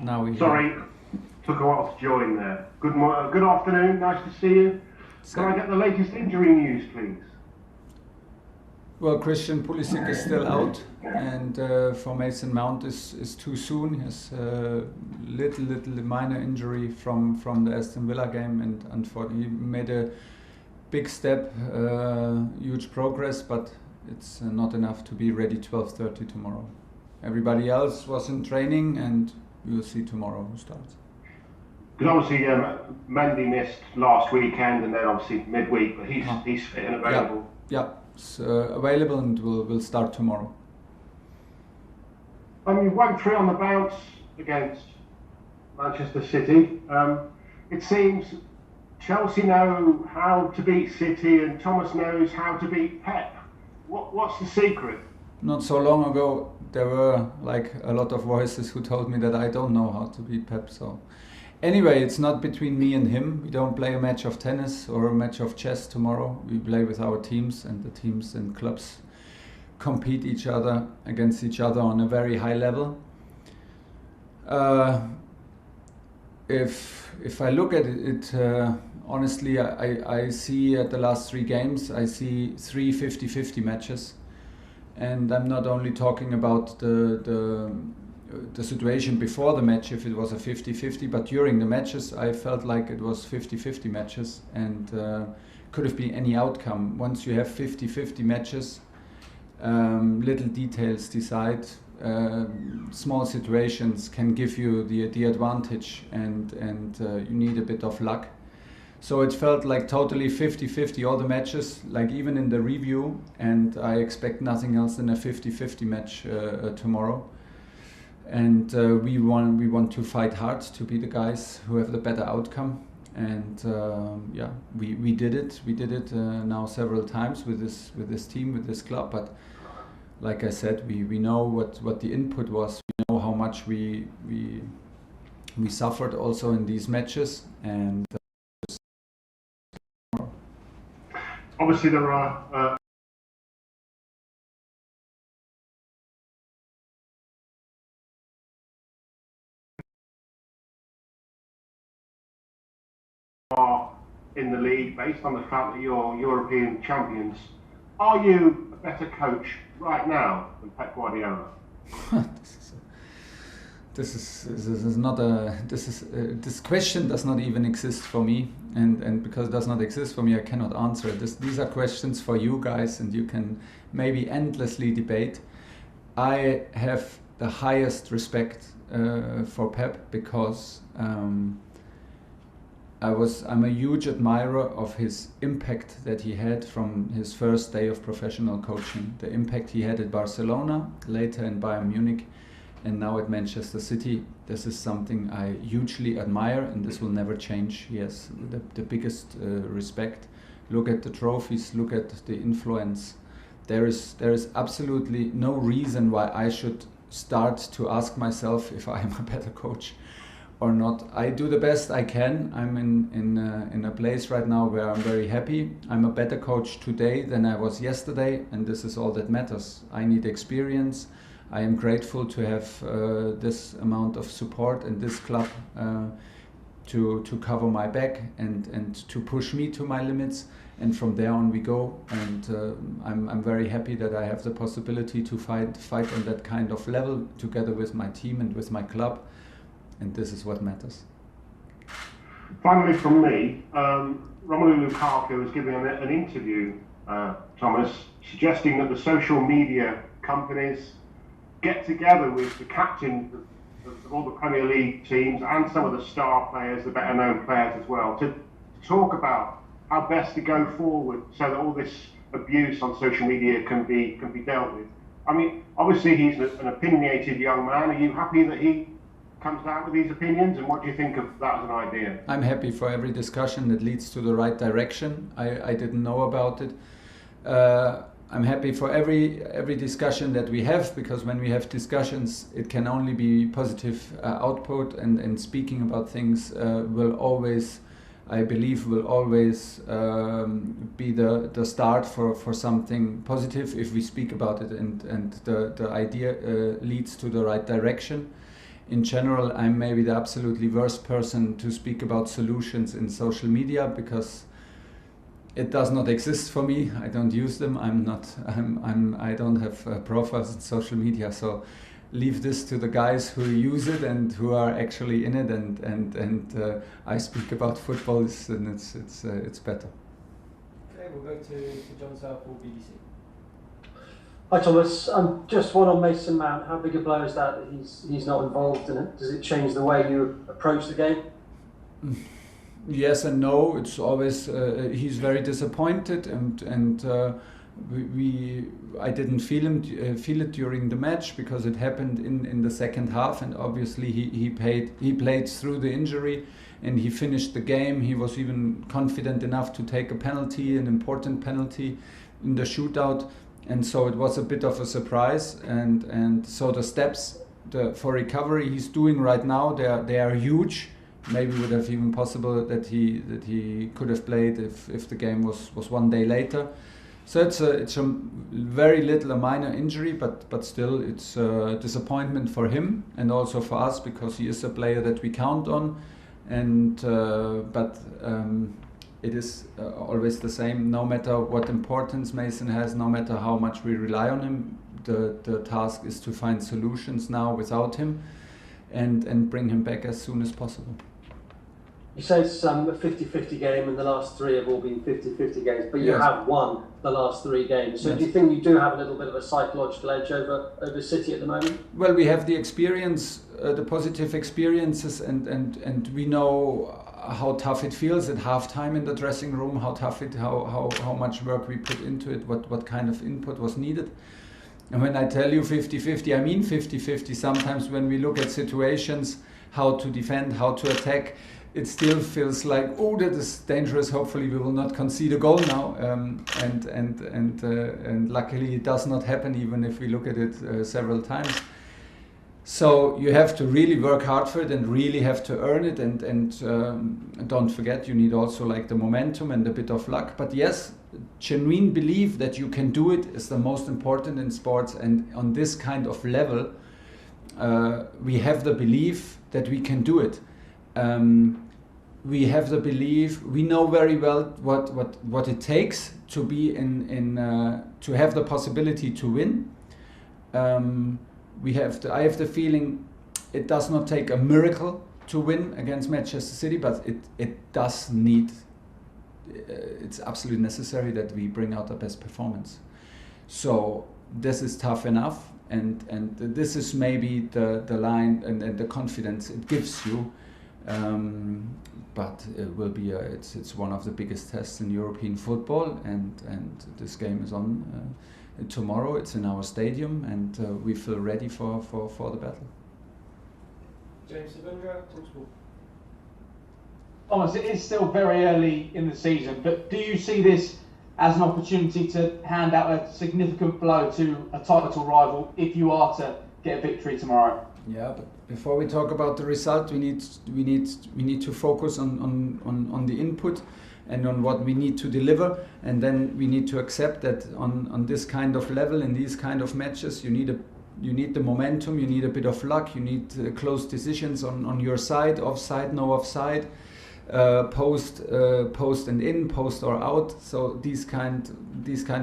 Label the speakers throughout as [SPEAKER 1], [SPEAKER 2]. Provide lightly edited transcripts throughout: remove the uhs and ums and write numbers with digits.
[SPEAKER 1] Now we
[SPEAKER 2] Sorry, took a while to join there. Good afternoon, nice to see you. Can I get the latest injury news, please?
[SPEAKER 1] Well, Christian Pulisic is still out, and for Mason Mount is too soon. He has a little minor injury from the Aston Villa game, and unfortunately he made a big step, huge progress, but it's not enough to be ready 12:30 tomorrow. Everybody else was in training, and we'll see tomorrow who starts.
[SPEAKER 2] Because obviously Mendy missed last weekend, and then obviously midweek, but he's fit and available.
[SPEAKER 1] Yeah, it's available and will start tomorrow.
[SPEAKER 2] You went 3 on the bounce against Manchester City. It seems Chelsea know how to beat City, and Thomas knows how to beat Pep. What's the secret?
[SPEAKER 1] Not so long ago, there were like a lot of voices who told me that I don't know how to beat Pep. So anyway, it's not between me and him. We don't play a match of tennis or a match of chess tomorrow. We play with our teams, and the teams and clubs compete against each other on a very high level. If I look at it, honestly, I see at the last 3 games, I see 3 50-50 matches. And I'm not only talking about the situation before the match, if it was a 50-50, but during the matches I felt like it was 50-50 matches, and could have been any outcome. Once you have 50-50 matches, little details decide. Small situations can give you the advantage, and you need a bit of luck. So it felt like totally 50-50 all the matches, like even in the review, and I expect nothing else than a 50-50 match tomorrow. And we want to fight hard to be the guys who have the better outcome. And we did it. We did it now several times with this team, with this club. But like I said, we know what the input was. We know how much we suffered also in these matches, and.
[SPEAKER 2] Obviously, there are in the league based on the fact that you're European champions. Are you a better coach right now than Pep Guardiola?
[SPEAKER 1] This question does not even exist for me, and because it does not exist for me, I cannot answer it. These are questions for you guys, and you can maybe endlessly debate. I have the highest respect for Pep because I'm a huge admirer of his impact that he had from his first day of professional coaching. The impact he had at Barcelona, later in Bayern Munich, and now at Manchester City. This is something I hugely admire, and this will never change. He has the biggest respect. Look at the trophies, look at the influence. There is absolutely no reason why I should start to ask myself if I am a better coach or not. I do the best I can. I'm in a place right now where I'm very happy. I'm a better coach today than I was yesterday, and this is all that matters. I need experience. I am grateful to have this amount of support in this club to cover my back and to push me to my limits, and from there on we go. And I'm very happy that I have the possibility to fight on that kind of level together with my team and with my club, and this is what matters.
[SPEAKER 2] Finally, from me, Romelu Lukaku was giving an interview, Thomas, suggesting that the social media companies get together with the captains of all the Premier League teams and some of the star players, the better known players as well, to talk about how best to go forward so that all this abuse on social media can be dealt with. I mean, obviously he's an opinionated young man. Are you happy that he comes out with these opinions, and what do you think of that as an idea?
[SPEAKER 1] I'm happy for every discussion that leads to the right direction. I didn't know about it. I'm happy for every discussion that we have, because when we have discussions, it can only be positive output, and speaking about things will always, I believe, will always be the start for something positive if we speak about it, and the idea leads to the right direction. in general, I'm maybe the absolutely worst person to speak about solutions in social media, because it does not exist for me. I don't use them. I don't have profiles in social media. So leave this to the guys who use it and who are actually in it. And I speak about football, and it's better.
[SPEAKER 3] Okay, we'll go to John Southall, BBC.
[SPEAKER 4] Hi Thomas, just one on Mason Mount. How big a blow is that he's not involved in it? Does it change the way you approach the game?
[SPEAKER 1] Yes and no. It's always he's very disappointed, and I didn't feel it during the match, because it happened in the second half, and obviously he played through the injury, and he finished the game. He was even confident enough to take a penalty, an important penalty in the shootout. And so it was a bit of a surprise, and so the steps for recovery he's doing right now, they are huge. Maybe would have even possible that he could have played if the game was one day later. So it's a very little, a minor injury, but still it's a disappointment for him and also for us, because he is a player that we count on, and it is always the same. No matter what importance Mason has, no matter how much we rely on him, the task is to find solutions now without him, and bring him back as soon as possible.
[SPEAKER 4] You say it's a 50-50 game, and the last three have all been 50-50 games, but you
[SPEAKER 1] Yes.
[SPEAKER 4] have won the last three games. So
[SPEAKER 1] Yes.
[SPEAKER 4] do you think you do have a little bit of a psychological edge over City at the moment?
[SPEAKER 1] Well, we have the experience, the positive experiences, and we know how tough it feels at halftime in the dressing room, how much work we put into it, what kind of input was needed. And when I tell you 50-50, I mean 50-50. Sometimes when we look at situations, how to defend, how to attack, it still feels like, oh, that is dangerous. Hopefully we will not concede a goal now. And luckily it does not happen, even if we look at it several times. So you have to really work hard for it and really have to earn it. And don't forget, you need also like the momentum and a bit of luck. But yes, genuine belief that you can do it is the most important in sports. And on this kind of level, we have the belief that we can do it. We have the belief, we know very well what it takes to be to have the possibility to win. I have the feeling it does not take a miracle to win against Manchester City, but it does need, it's absolutely necessary that we bring out the best performance. So this is tough enough, and this is maybe the line and the confidence it gives you. But it will be it's one of the biggest tests in European football, and this game is on tomorrow. It's in our stadium, and we feel ready for the battle.
[SPEAKER 3] James Savundra, TalkSport.
[SPEAKER 5] Thomas, it is still very early in the season, but do you see this as an opportunity to hand out a significant blow to a title rival if you are to get a victory tomorrow?
[SPEAKER 1] Yeah, but before we talk about the result, we need to focus on the input and on what we need to deliver, and then we need to accept that on this kind of level, in these kind of matches, you need the momentum, you need a bit of luck, you need close decisions on your side, offside, no offside, post and in, post or out. So these kind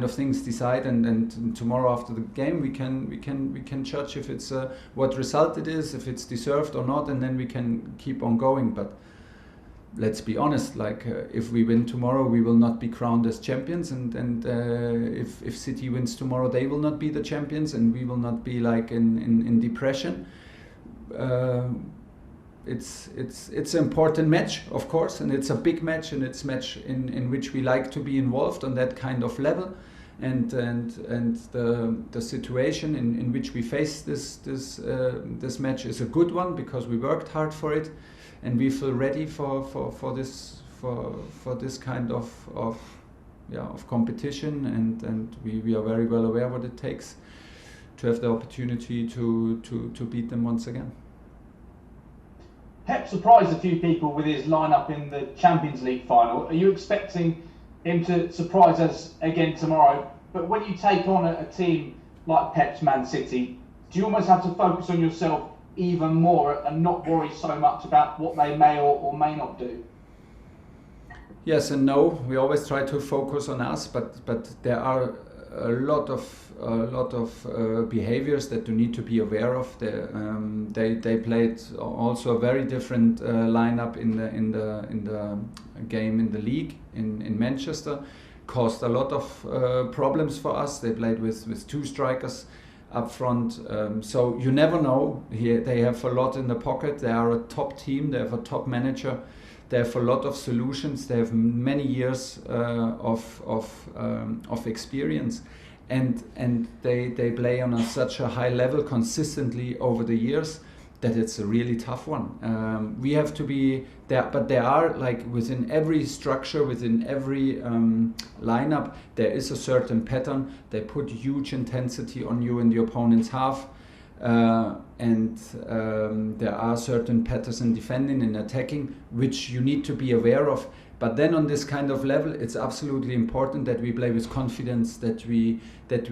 [SPEAKER 1] of things decide, and tomorrow after the game we can judge if it's what result it is, if it's deserved or not, and then we can keep on going. But let's be honest, like if we win tomorrow, we will not be crowned as champions, and if City wins tomorrow, they will not be the champions, and we will not be like in depression. It's an important match, of course, and it's a big match, and it's a match in which we like to be involved on that kind of level, and the situation in which we face this match is a good one, because we worked hard for it, and we feel ready for this kind of competition, and we are very well aware what it takes to have the opportunity to beat them once again.
[SPEAKER 5] Pep surprised a few people with his lineup in the Champions League final. Are you expecting him to surprise us again tomorrow? But when you take on a team like Pep's Man City, do you almost have to focus on yourself even more and not worry so much about what they may or may not do?
[SPEAKER 1] Yes and no. We always try to focus on us, but there are a lot of behaviors that you need to be aware of. They played also a very different lineup in the game in the league in Manchester. Caused a lot of problems for us. They played with two strikers up front, so you never know. Here they have a lot in the pocket. They are a top team. They have a top manager. They have a lot of solutions. They have many years of experience, and they play on such a high level consistently over the years that it's a really tough one. We have to be there, but there are, like, within every structure, within every lineup, there is a certain pattern. They put huge intensity on you in the opponent's half. And there are certain patterns in defending and attacking which you need to be aware of. But then on this kind of level, it's absolutely important that we play with confidence, that we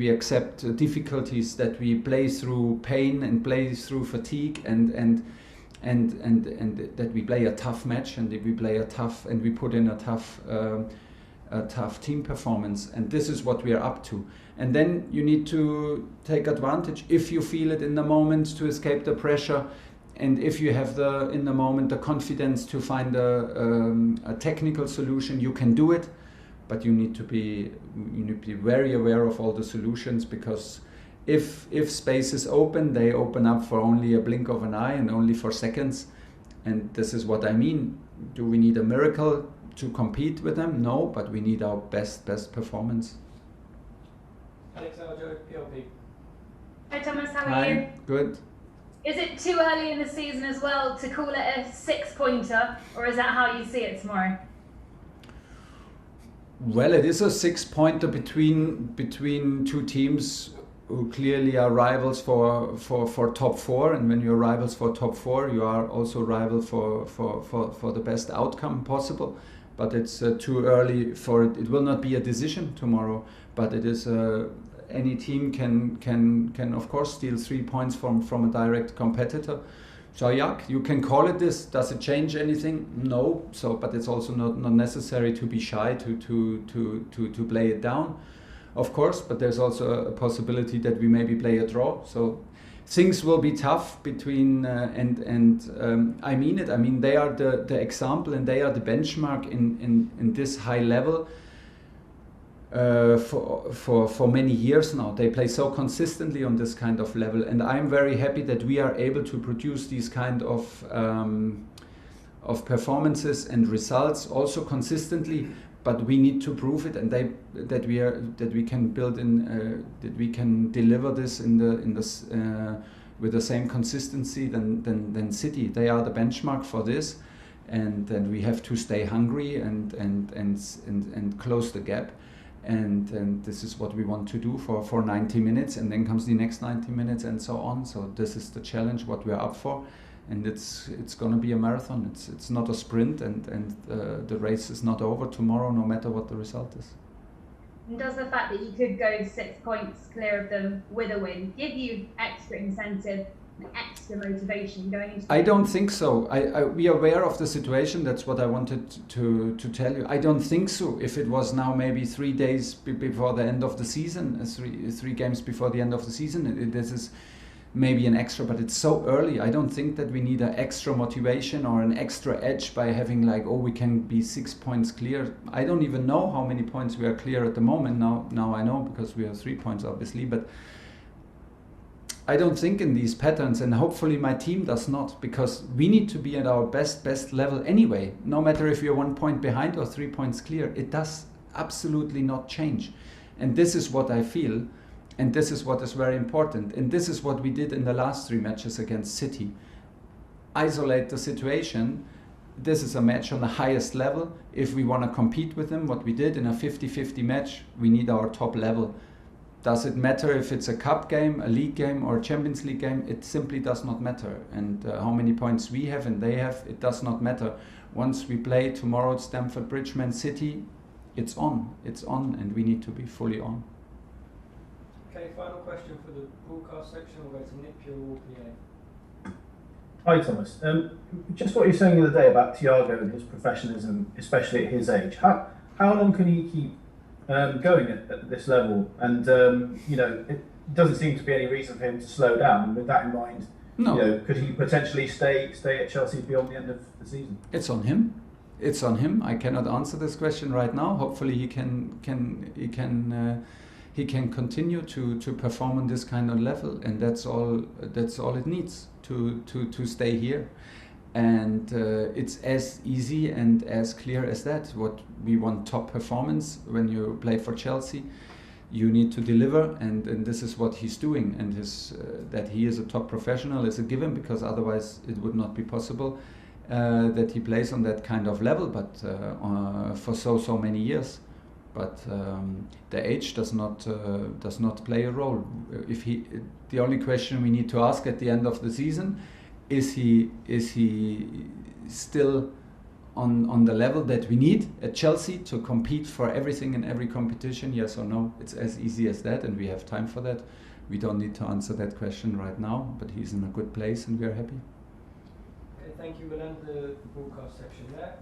[SPEAKER 1] accept difficulties, that we play through pain and play through fatigue, and that we play a tough match, and that we play and we put in a tough team performance. And this is what we are up to. And then you need to take advantage, if you feel it in the moment, to escape the pressure, and if you have in the moment the confidence to find a technical solution, you can do it. But you need to be very aware of all the solutions, because if space is open, they open up for only a blink of an eye and only for seconds. And this is what I mean. Do we need a miracle to compete with them? No, but we need our best performance.
[SPEAKER 3] Alex Aljo, PLP.
[SPEAKER 6] Hi Thomas, how are you?
[SPEAKER 1] Good.
[SPEAKER 6] Is it too early in the season as well to call it a 6-pointer, or is that how you see it tomorrow?
[SPEAKER 1] Well, it is a 6-pointer between two teams who clearly are rivals for top 4, and when you're rivals for top 4, you are also rival for the best outcome possible. But it's too early for it. It will not be a decision tomorrow, but it is any team can of course steal 3 points from a direct competitor. So yeah, you can call it this. Does it change anything? No. So, but it's also not necessary to be shy to play it down, of course. But there's also a possibility that we maybe play a draw. So things will be tough between I mean it. I mean, they are the example, and they are the benchmark in this high level. For many years now, they play so consistently on this kind of level, and I'm very happy that we are able to produce these kind of performances and results also consistently. But we need to prove it, and that we can build that we can deliver this with the same consistency than City. They are the benchmark for this, and then we have to stay hungry and close the gap. And this is what we want to do for 90 minutes, and then comes the next 90 minutes and so on. So this is the challenge what we're up for, and it's going to be a marathon. It's not a sprint, and the race is not over tomorrow, no matter what the result is.
[SPEAKER 6] And does the fact that you could go 6 points clear of them with a win give you extra incentive, extra motivation going into?
[SPEAKER 1] I don't think so. We are aware of the situation. That's what I wanted to tell you. I don't think so. If it was now maybe 3 days before the end of the season, three games before the end of the season, this is maybe an extra, but it's so early. I don't think that we need an extra motivation or an extra edge by having we can be 6 points clear. I don't even know how many points we are clear at the moment. Now I know, because we have 3 points obviously, but I don't think in these patterns, and hopefully my team does not, because we need to be at our best level anyway. No matter if you're 1 point behind or 3 points clear, it does absolutely not change. And this is what I feel, and this is what is very important. And this is what we did in the last 3 matches against City. Isolate the situation. This is a match on the highest level. If we want to compete with them, what we did in a 50-50 match, we need our top level. Does it matter if it's a cup game, a league game, or a Champions League game? It simply does not matter. And how many points we have and they have, it does not matter. Once we play tomorrow at Stamford Bridge, Man City, it's on, and we need to be fully on.
[SPEAKER 3] Okay, final question for the broadcast section. We'll go to Nick Pure, PA.
[SPEAKER 7] Hi, Thomas. Just what you were saying the other day about Thiago and his professionalism, especially at his age. How long can he keep going at this level? And it doesn't seem to be any reason for him to slow down. With that in mind,
[SPEAKER 1] No,
[SPEAKER 7] could he potentially stay at Chelsea beyond the end of the season?
[SPEAKER 1] it's on him. It's on him. I cannot answer this question right now. Hopefully, he can continue to perform on this kind of level, and that's all. That's all it needs to stay here. And it's as easy and as clear as that. What we want: top performance. When you play for Chelsea, you need to deliver, and this is what he's doing. And that he is a top professional is a given, because otherwise it would not be possible that he plays on that kind of level, but for so many years. But the age does not play a role. The only question we need to ask at the end of the season, is he still on the level that we need at Chelsea to compete for everything in every competition? Yes or no? It's as easy as that, and we have time for that. We don't need to answer that question right now, but he's in a good place and we are happy.
[SPEAKER 3] Okay, thank you. We'll end the broadcast section there.